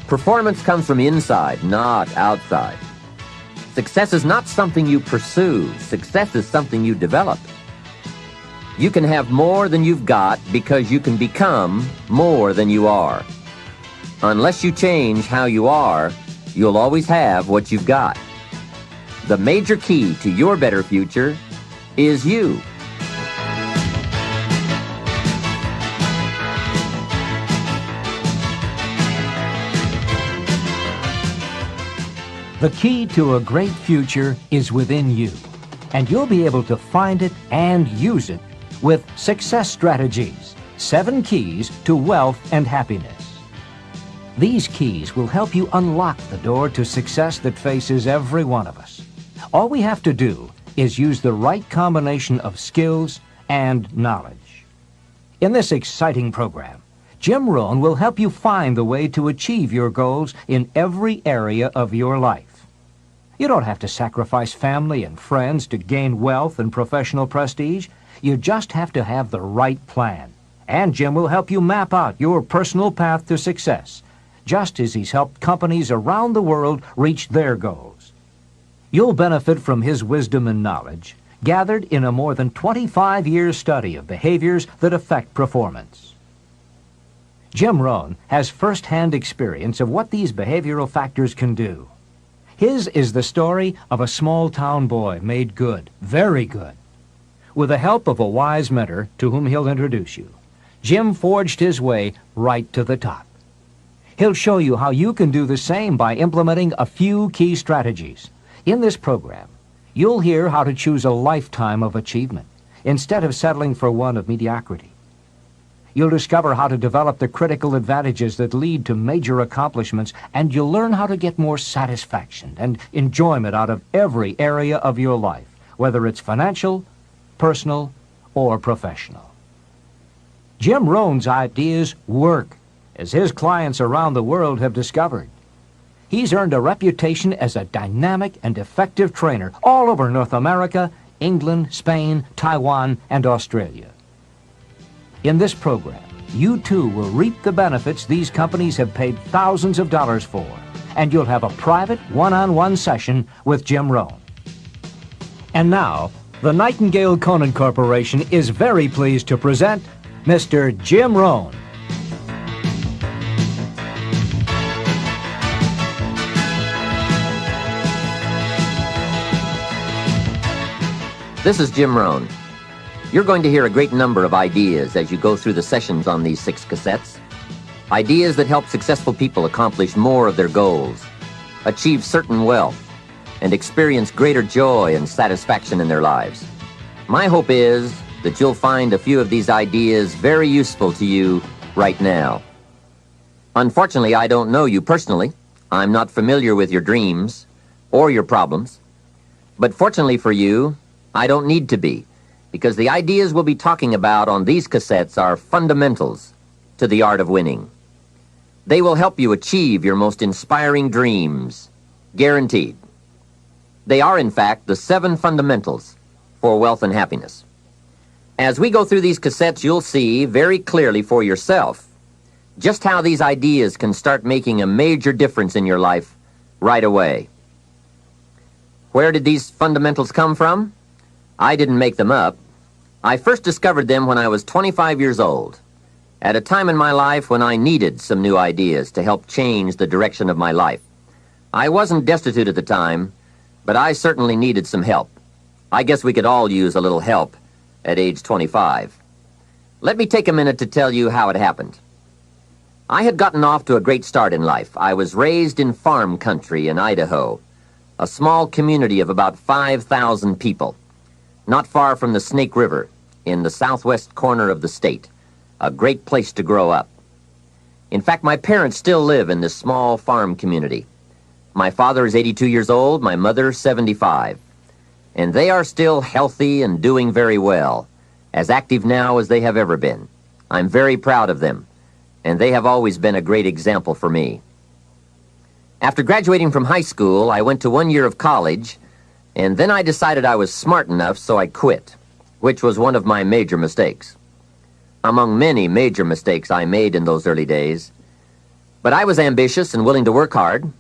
Performance comes from inside, not outside. Success is not something you pursue. Success is something you develop. You can have more than you've got because you can become more than you are. Unless you change how you are, you'll always have what you've got. The major key to your better future is you. The key to a great future is within you, and you'll be able to find it and use it with Success Strategies, 7 Keys to Wealth and Happiness. These keys will help you unlock the door to success that faces every one of us. All we have to do is use the right combination of skills and knowledge. In this exciting program, Jim Rohn will help you find the way to achieve your goals in every area of your life. You don't have to sacrifice family and friends to gain wealth and professional prestige. You just have to have the right plan. And Jim will help you map out your personal path to success, just as he's helped companies around the world reach their goals. You'll benefit from his wisdom and knowledge, gathered in a more than 25-year study of behaviors that affect performance. Jim Rohn has first-hand experience of what these behavioral factors can do. His is the story of a small-town boy made good, very good. With the help of a wise mentor to whom he'll introduce you, Jim forged his way right to the top. He'll show you how you can do the same by implementing a few key strategies. In this program, you'll hear how to choose a lifetime of achievement instead of settling for one of mediocrity. You'll discover how to develop the critical advantages that lead to major accomplishments, and you'll learn how to get more satisfaction and enjoyment out of every area of your life, whether it's financial, personal, or professional. Jim Rohn's ideas work, as his clients around the world have discovered. He's earned a reputation as a dynamic and effective trainer all over North America, England, Spain, Taiwan, and Australia. In this program, you too will reap the benefits these companies have paid thousands of dollars for, and you'll have a private one-on-one session with Jim Rohn. And now, the Nightingale Conant Corporation is very pleased to present Mr. Jim Rohn. This is Jim Rohn. You're going to hear a great number of ideas as you go through the sessions on these 6 cassettes. Ideas that help successful people accomplish more of their goals, achieve certain wealth, and experience greater joy and satisfaction in their lives. My hope is that you'll find a few of these ideas very useful to you right now. Unfortunately, I don't know you personally. I'm not familiar with your dreams or your problems. But fortunately for you, I don't need to be, because the ideas we'll be talking about on these cassettes are fundamentals to the art of winning. They will help you achieve your most inspiring dreams, guaranteed. They are, in fact, the 7 fundamentals for wealth and happiness. As we go through these cassettes, you'll see very clearly for yourself just how these ideas can start making a major difference in your life right away. Where did these fundamentals come from? I didn't make them up. I first discovered them when I was 25 years old, at a time in my life when I needed some new ideas to help change the direction of my life. I wasn't destitute at the time, but I certainly needed some help. I guess we could all use a little help at age 25. Let me take a minute to tell you how it happened. I had gotten off to a great start in life. I was raised in farm country in Idaho, a small community of about 5,000 people, not far from the Snake River, in the southwest corner of the state, a great place to grow up. In fact, my parents still live in this small farm community. My father is 82 years old, my mother 75, and they are still healthy and doing very well, as active now as they have ever been. I'm very proud of them, and they have always been a great example for me. After graduating from high school, I went to 1 year of college, and then I decided I was smart enough, so I quit, which was one of my major mistakes. Among many major mistakes I made in those early days, But I was ambitious and willing to work hard,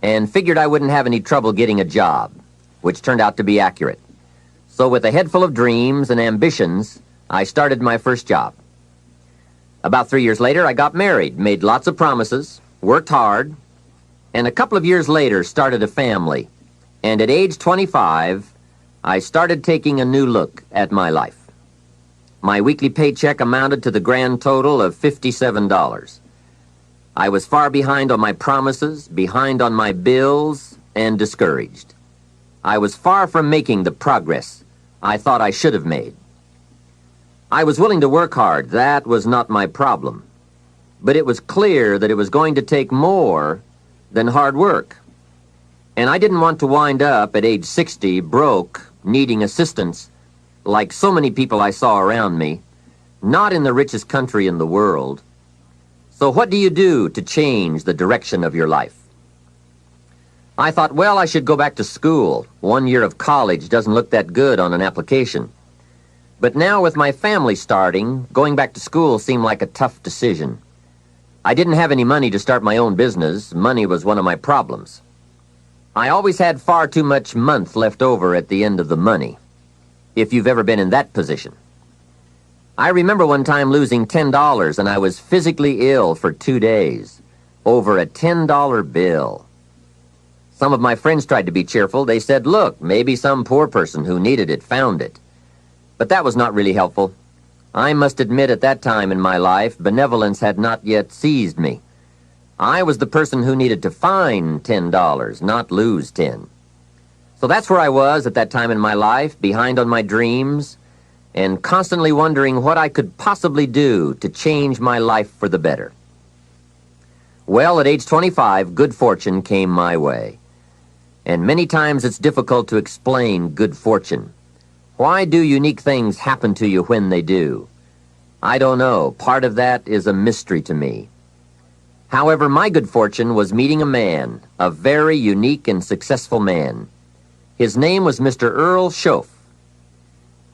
and figured I wouldn't have any trouble getting a job, which turned out to be accurate. So with a head full of dreams and ambitions, I started my first job. About 3 years later, I got married, made lots of promises, worked hard, and a couple of years later started a family. And at age 25, I started taking a new look at my life. My weekly paycheck amounted to the grand total of $57. I was far behind on my promises, behind on my bills, and discouraged. I was far from making the progress I thought I should have made. I was willing to work hard. That was not my problem. But it was clear that it was going to take more than hard work. And I didn't want to wind up at age 60 broke, needing assistance, like so many people I saw around me, not in the richest country in the world. So what do you do to change the direction of your life? I thought, well, I should go back to school. 1 year of college doesn't look that good on an application. But now with my family starting, going back to school seemed like a tough decision. I didn't have any money to start my own business. Money was one of my problems. I always had far too much month left over at the end of the money, if you've ever been in that position. I remember one time losing $10, and I was physically ill for 2 days over a $10 bill. Some of my friends tried to be cheerful. They said, look, maybe some poor person who needed it found it. But that was not really helpful. I must admit at that time in my life, benevolence had not yet seized me. I was the person who needed to find $10, not lose 10. So that's where I was at that time in my life, behind on my dreams, and constantly wondering what I could possibly do to change my life for the better. Well, at age 25, good fortune came my way. And many times it's difficult to explain good fortune. Why do unique things happen to you when they do? I don't know. Part of that is a mystery to me. However, my good fortune was meeting a man, a very unique and successful man. His name was Mr. Earl Schoaf.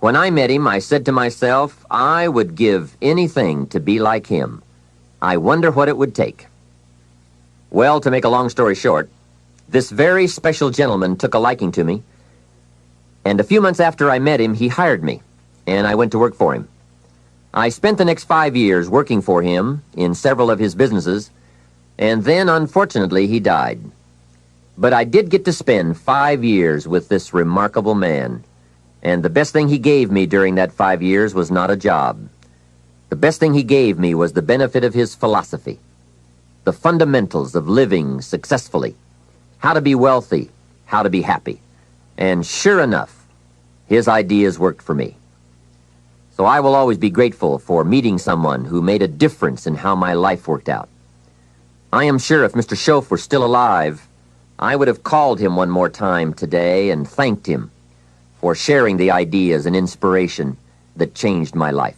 When I met him, I said to myself, I would give anything to be like him. I wonder what it would take. Well, to make a long story short, this very special gentleman took a liking to me, and a few months after I met him, he hired me, and I went to work for him. I spent the next 5 years working for him in several of his businesses, and then, unfortunately, he died. But I did get to spend 5 years with this remarkable man. And the best thing he gave me during that 5 years was not a job. The best thing he gave me was the benefit of his philosophy, the fundamentals of living successfully, how to be wealthy, how to be happy. And sure enough, his ideas worked for me. So I will always be grateful for meeting someone who made a difference in how my life worked out. I am sure if Mr. Schoaf were still alive, I would have called him one more time today and thanked him for sharing the ideas and inspiration that changed my life.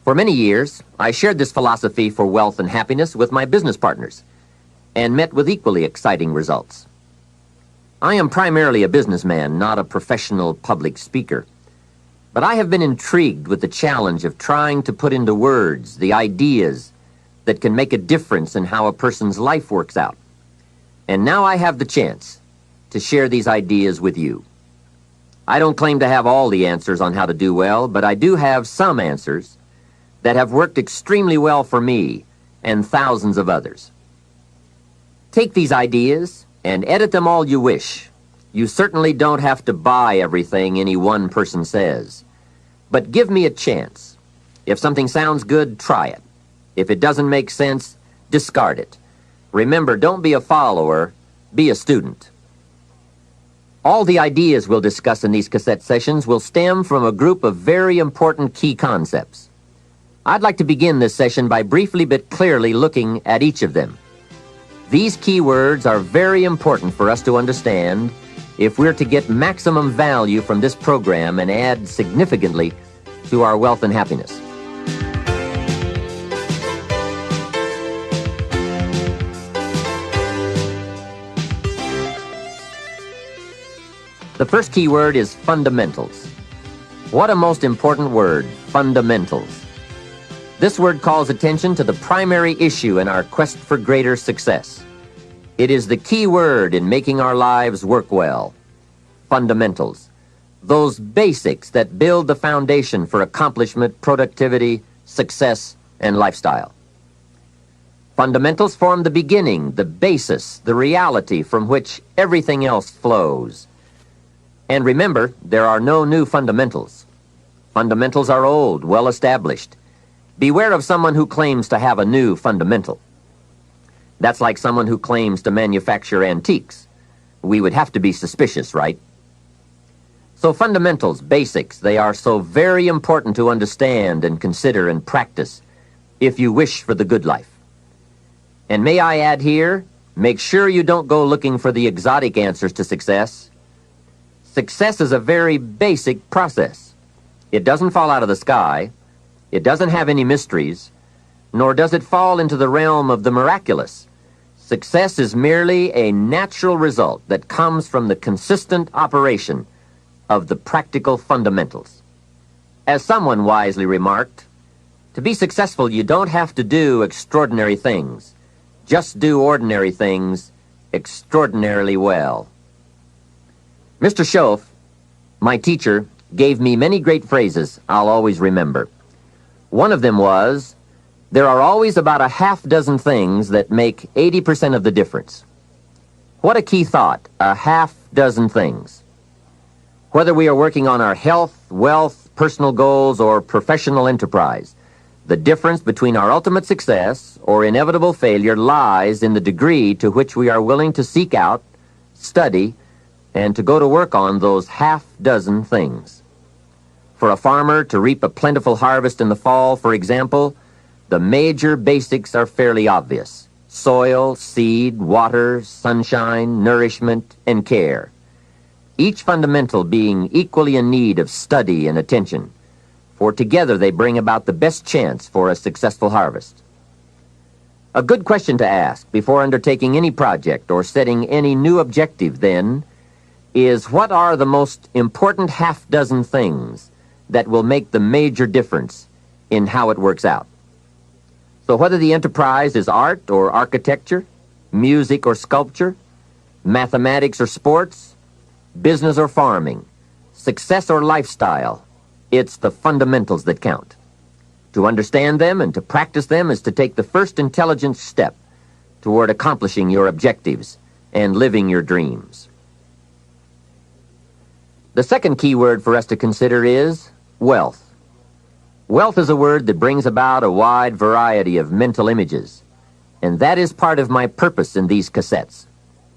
For many years, I shared this philosophy for wealth and happiness with my business partners and met with equally exciting results. I am primarily a businessman, not a professional public speaker, but I have been intrigued with the challenge of trying to put into words the ideas that can make a difference in how a person's life works out. And now I have the chance to share these ideas with you. I don't claim to have all the answers on how to do well, but I do have some answers that have worked extremely well for me and thousands of others. Take these ideas and edit them all you wish. You certainly don't have to buy everything any one person says. But give me a chance. If something sounds good, try it. If it doesn't make sense, discard it. Remember, don't be a follower, be a student. All the ideas we'll discuss in these cassette sessions will stem from a group of very important key concepts. I'd like to begin this session by briefly but clearly looking at each of them. These key words are very important for us to understand if we're to get maximum value from this program and add significantly to our wealth and happiness. The first key word is fundamentals. What a most important word, fundamentals. This word calls attention to the primary issue in our quest for greater success. It is the key word in making our lives work well. Fundamentals. Those basics that build the foundation for accomplishment, productivity, success, and lifestyle. Fundamentals form the beginning, the basis, the reality from which everything else flows. And remember, there are no new fundamentals. Fundamentals are old, well established. Beware of someone who claims to have a new fundamental. That's like someone who claims to manufacture antiques. We would have to be suspicious, right? So fundamentals, basics, they are so very important to understand and consider and practice if you wish for the good life. And may I add here, make sure you don't go looking for the exotic answers to success. Success is a very basic process. It doesn't fall out of the sky. It doesn't have any mysteries, nor does it fall into the realm of the miraculous. Success is merely a natural result that comes from the consistent operation of the practical fundamentals. As someone wisely remarked, to be successful, you don't have to do extraordinary things. Just do ordinary things extraordinarily well. Mr. Schoaf, my teacher, gave me many great phrases I'll always remember. One of them was, there are always about a half dozen things that make 80% of the difference. What a key thought, a half dozen things. Whether we are working on our health, wealth, personal goals, or professional enterprise, the difference between our ultimate success or inevitable failure lies in the degree to which we are willing to seek out, study, and to go to work on those half dozen things. For a farmer to reap a plentiful harvest in the fall, for example, the major basics are fairly obvious. Soil, seed, water, sunshine, nourishment, and care. Each fundamental being equally in need of study and attention, for together they bring about the best chance for a successful harvest. A good question to ask before undertaking any project or setting any new objective, then, is what are the most important half dozen things that will make the major difference in how it works out? So whether the enterprise is art or architecture, music or sculpture, mathematics or sports, business or farming, success or lifestyle, it's the fundamentals that count. To understand them and to practice them is to take the first intelligent step toward accomplishing your objectives and living your dreams. The second key word for us to consider is wealth. Wealth is a word that brings about a wide variety of mental images, and that is part of my purpose in these cassettes,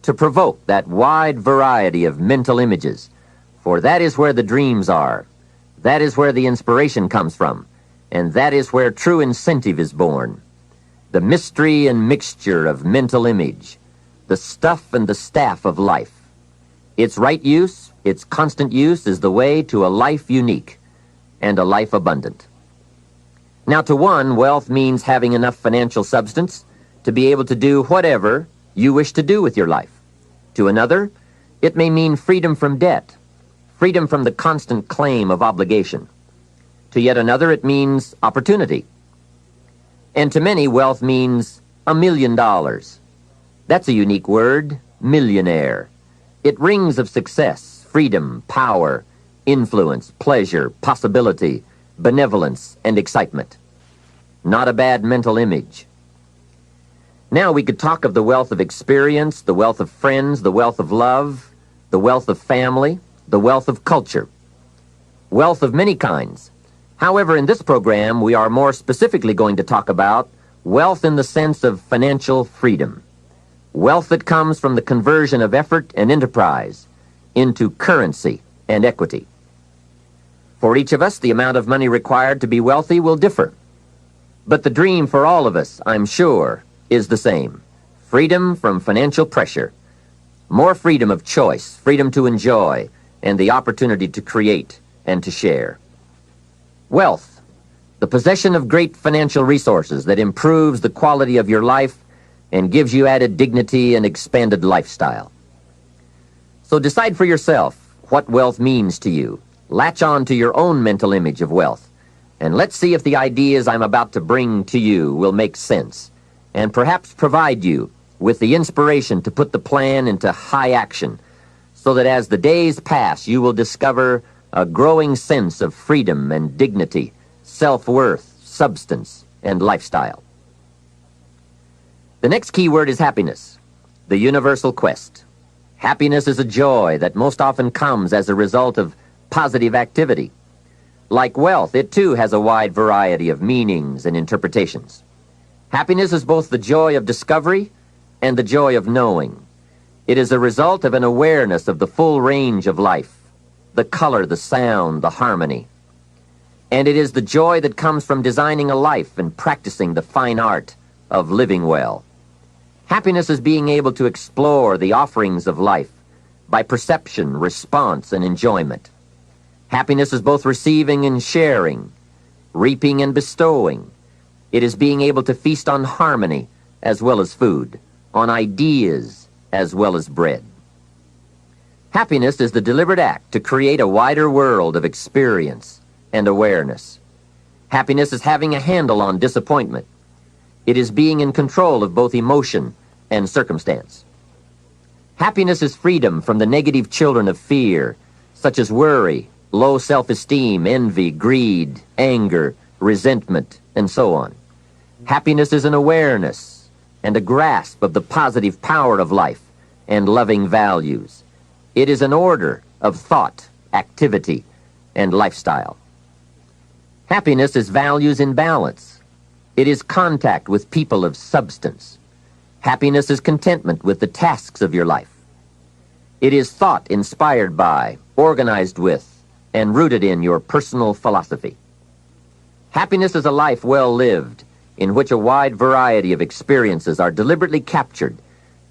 to provoke that wide variety of mental images, for that is where the dreams are, that is where the inspiration comes from, and that is where true incentive is born. The mystery and mixture of mental image, the stuff and the staff of life. Its right use, its constant use is the way to a life unique and a life abundant. Now, to one, wealth means having enough financial substance to be able to do whatever you wish to do with your life. To another, it may mean freedom from debt, freedom from the constant claim of obligation. To yet another, it means opportunity. And to many, wealth means $1 million. That's a unique word, millionaire. It rings of success, freedom, power, influence, pleasure, possibility, benevolence, and excitement. Not a bad mental image. Now we could talk of the wealth of experience, the wealth of friends, the wealth of love, the wealth of family, the wealth of culture. Wealth of many kinds. However, in this program, we are more specifically going to talk about wealth in the sense of financial freedom. Wealth that comes from the conversion of effort and enterprise into currency and equity. For each of us, the amount of money required to be wealthy will differ. But the dream for all of us, I'm sure, is the same. Freedom from financial pressure. More freedom of choice, freedom to enjoy, and the opportunity to create and to share. Wealth, the possession of great financial resources that improves the quality of your life and gives you added dignity and expanded lifestyle. So decide for yourself what wealth means to you. Latch on to your own mental image of wealth And let's see if the ideas I'm about to bring to you will make sense and perhaps provide you with the inspiration to put the plan into high action so that as the days pass, you will discover a growing sense of freedom and dignity, self-worth, substance, and lifestyle. The next key word is happiness, the universal quest. Happiness is a joy that most often comes as a result of positive activity. Like wealth, it too has a wide variety of meanings and interpretations. Happiness is both the joy of discovery and the joy of knowing. It is a result of an awareness of the full range of life, the color, the sound, the harmony. And it is the joy that comes from designing a life and practicing the fine art of living well. Happiness is being able to explore the offerings of life by perception, response, and enjoyment. Happiness is both receiving and sharing, reaping and bestowing. It is being able to feast on harmony as well as food, on ideas as well as bread. Happiness is the deliberate act to create a wider world of experience and awareness. Happiness is having a handle on disappointment. It is being in control of both emotion and circumstance. Happiness is freedom from the negative children of fear, such as worry, low self-esteem, envy, greed, anger, resentment, and so on. Happiness is an awareness and a grasp of the positive power of life and loving values. It is an order of thought, activity, and lifestyle. Happiness is values in balance. It is contact with people of substance. Happiness is contentment with the tasks of your life. It is thought inspired by, organized with, and rooted in your personal philosophy. Happiness is a life well lived, in which a wide variety of experiences are deliberately captured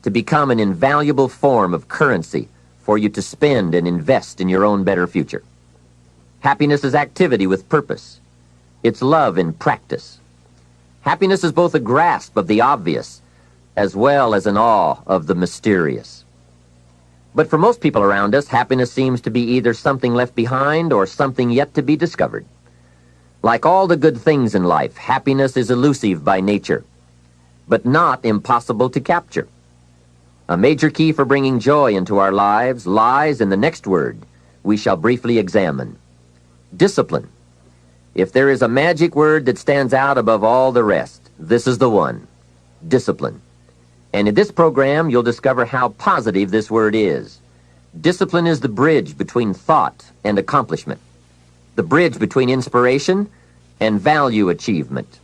to become an invaluable form of currency for you to spend and invest in your own better future. Happiness is activity with purpose. It's love in practice. Happiness is both a grasp of the obvious as well as an awe of the mysterious. But for most people around us, happiness seems to be either something left behind or something yet to be discovered. Like all the good things in life, happiness is elusive by nature, but not impossible to capture. A major key for bringing joy into our lives lies in the next word we shall briefly examine: discipline. If there is a magic word that stands out above all the rest, this is the one: discipline. And in this program, you'll discover how positive this word is. Discipline is the bridge between thought and accomplishment, the bridge between inspiration and value achievement,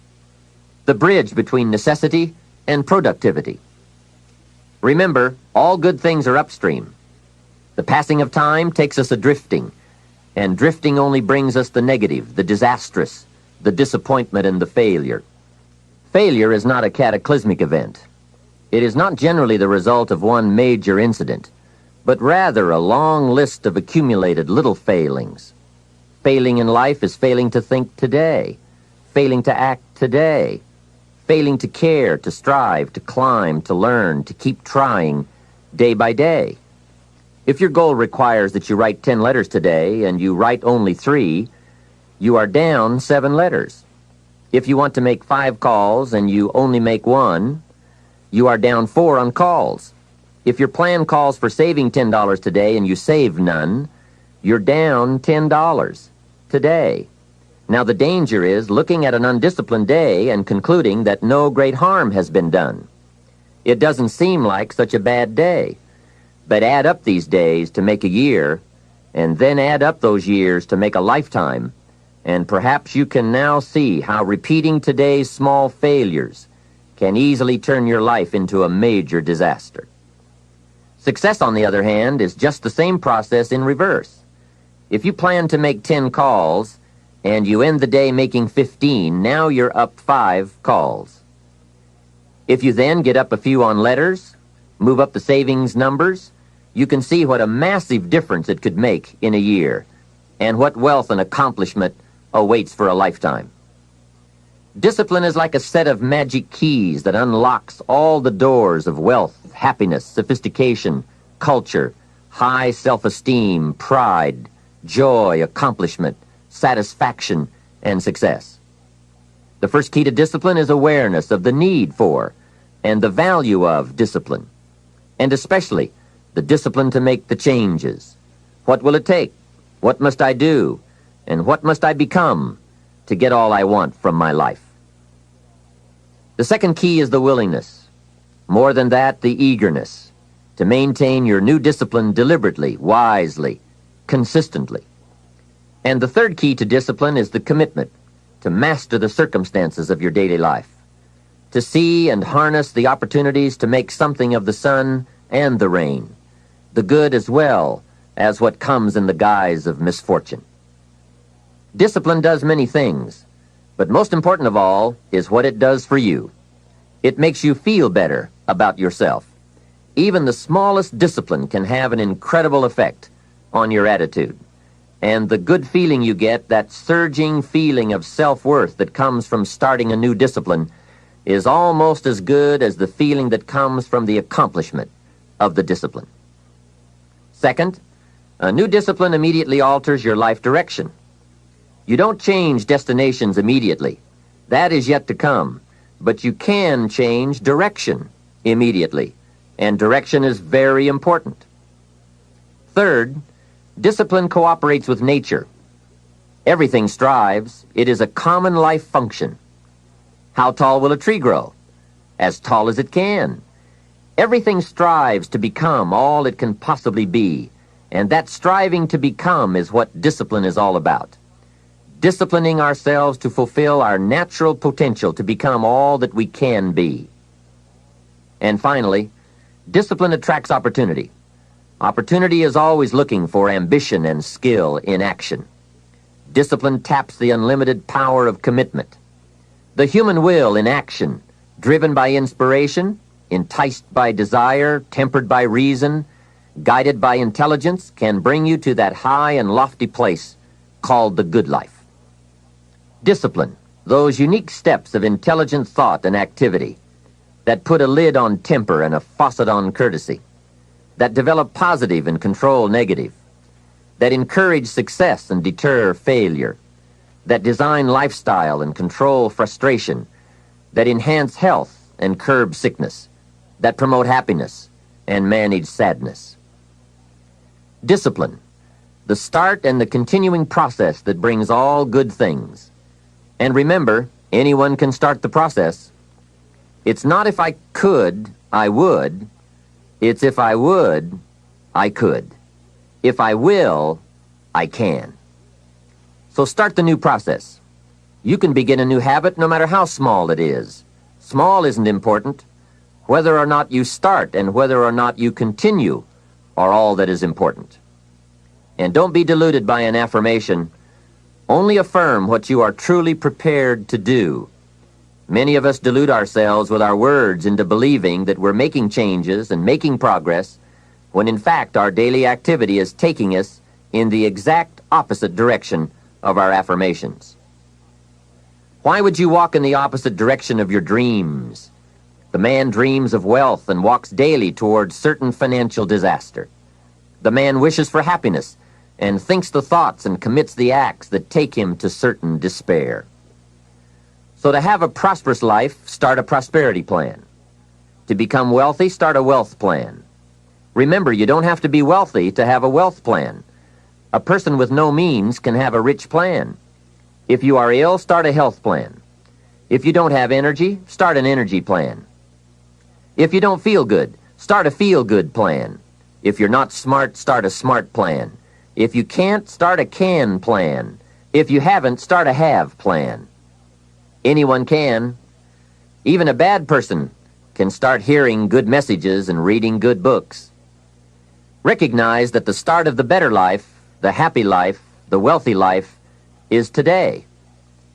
the bridge between necessity and productivity. Remember, all good things are upstream. The passing of time takes us adrifting, and drifting only brings us the negative, the disastrous, the disappointment, and the failure. Failure is not a cataclysmic event. It is not generally the result of one major incident, but rather a long list of accumulated little failings. Failing in life is failing to think today, failing to act today, failing to care, to strive, to climb, to learn, to keep trying day by day. If your goal requires that you write 10 letters today and you write only 3, you are down 7 letters. If you want to make 5 calls and you only make 1, you are down 4 on calls. If your plan calls for saving $10 today and you save none, you're down $10 today. Now the danger is looking at an undisciplined day and concluding that no great harm has been done. It doesn't seem like such a bad day. But add up these days to make a year, and then add up those years to make a lifetime, and perhaps you can now see how repeating today's small failures can easily turn your life into a major disaster. Success, on the other hand, is just the same process in reverse. If you plan to make 10 calls, and you end the day making 15, now you're up 5 calls. If you then get up a few on letters, move up the savings numbers, you can see what a massive difference it could make in a year, and what wealth and accomplishment awaits for a lifetime. Discipline is like a set of magic keys that unlocks all the doors of wealth, happiness, sophistication, culture, high self-esteem, pride, joy, accomplishment, satisfaction, and success. The first key to discipline is awareness of the need for and the value of discipline, and especially the discipline to make the changes. What will it take? What must I do? And what must I become to get all I want from my life? The second key is the willingness. More than that, the eagerness to maintain your new discipline deliberately, wisely, consistently. And the third key to discipline is the commitment to master the circumstances of your daily life, to see and harness the opportunities to make something of the sun and the rain, the good as well as what comes in the guise of misfortune. Discipline does many things, but most important of all is what it does for you. It makes you feel better about yourself. Even the smallest discipline can have an incredible effect on your attitude. And the good feeling you get, that surging feeling of self-worth that comes from starting a new discipline, is almost as good as the feeling that comes from the accomplishment of the discipline. Second, a new discipline immediately alters your life direction. You don't change destinations immediately. That is yet to come. But you can change direction immediately, and direction is very important. Third, discipline cooperates with nature. Everything strives. It is a common life function. How tall will a tree grow? As tall as it can. Everything strives to become all it can possibly be, and that striving to become is what discipline is all about. Disciplining ourselves to fulfill our natural potential to become all that we can be. And finally, discipline attracts opportunity. Opportunity is always looking for ambition and skill in action. Discipline taps the unlimited power of commitment. The human will in action, driven by inspiration, enticed by desire, tempered by reason, guided by intelligence, can bring you to that high and lofty place called the good life. Discipline, those unique steps of intelligent thought and activity that put a lid on temper and a faucet on courtesy, that develop positive and control negative, that encourage success and deter failure, that design lifestyle and control frustration, that enhance health and curb sickness, that promote happiness and manage sadness. Discipline, the start and the continuing process that brings all good things. And remember, anyone can start the process. It's not if I could, I would. It's if I would, I could. If I will, I can. So start the new process. You can begin a new habit no matter how small it is. Small isn't important. Whether or not you start and whether or not you continue are all that is important. And don't be deluded by an affirmation. Only affirm what you are truly prepared to do. Many of us delude ourselves with our words into believing that we're making changes and making progress, when in fact our daily activity is taking us in the exact opposite direction of our affirmations. Why would you walk in the opposite direction of your dreams? The man dreams of wealth and walks daily towards certain financial disaster. The man wishes for happiness and thinks the thoughts and commits the acts that take him to certain despair. So to have a prosperous life, start a prosperity plan. To become wealthy, start a wealth plan. Remember, you don't have to be wealthy to have a wealth plan. A person with no means can have a rich plan. If you are ill, start a health plan. If you don't have energy, start an energy plan. If you don't feel good, start a feel-good plan. If you're not smart, start a smart plan. If you can't, start a can plan. If you haven't, start a have plan. Anyone can. Even a bad person can start hearing good messages and reading good books. Recognize that the start of the better life, the happy life, the wealthy life, is today.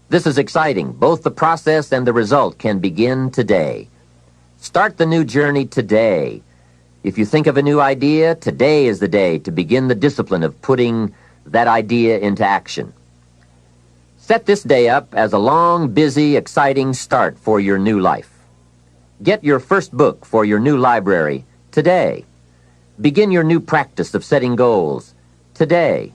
This is exciting. Both the process and the result can begin today. Start the new journey today. If you think of a new idea, today is the day to begin the discipline of putting that idea into action. Set this day up as a long, busy, exciting start for your new life. Get your first book for your new library today. Begin your new practice of setting goals today.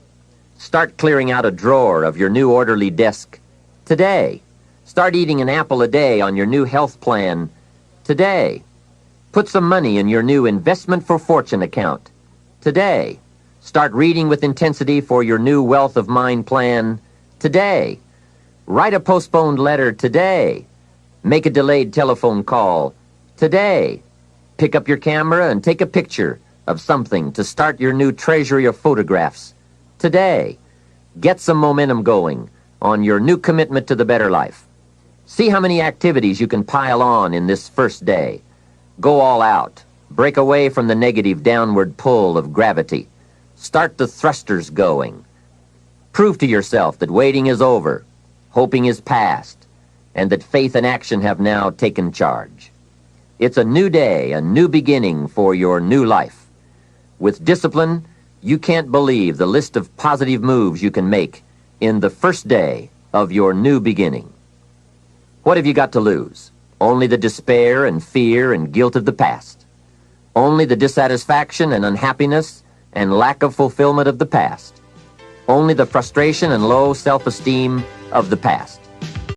Start clearing out a drawer of your new orderly desk Today. Start eating an apple a day on your new health plan. Today. Put some money in your new investment for fortune account. Today. Start reading with intensity for your new wealth of mind plan. Today. Write a postponed letter today. Make a delayed telephone call today. Pick up your camera and take a picture of something to start your new treasury of photographs today. Get some momentum going on your new commitment to the better life. See how many activities you can pile on in this first day. Go all out. Break away from the negative downward pull of gravity. Start the thrusters going. Prove to yourself that waiting is over, hoping is past, and that faith and action have now taken charge. It's a new day, a new beginning for your new life. With discipline, you can't believe the list of positive moves you can make in the first day of your new beginning. What have you got to lose? Only the despair and fear and guilt of the past. Only the dissatisfaction and unhappiness and lack of fulfillment of the past. Only the frustration and low self-esteem of the past.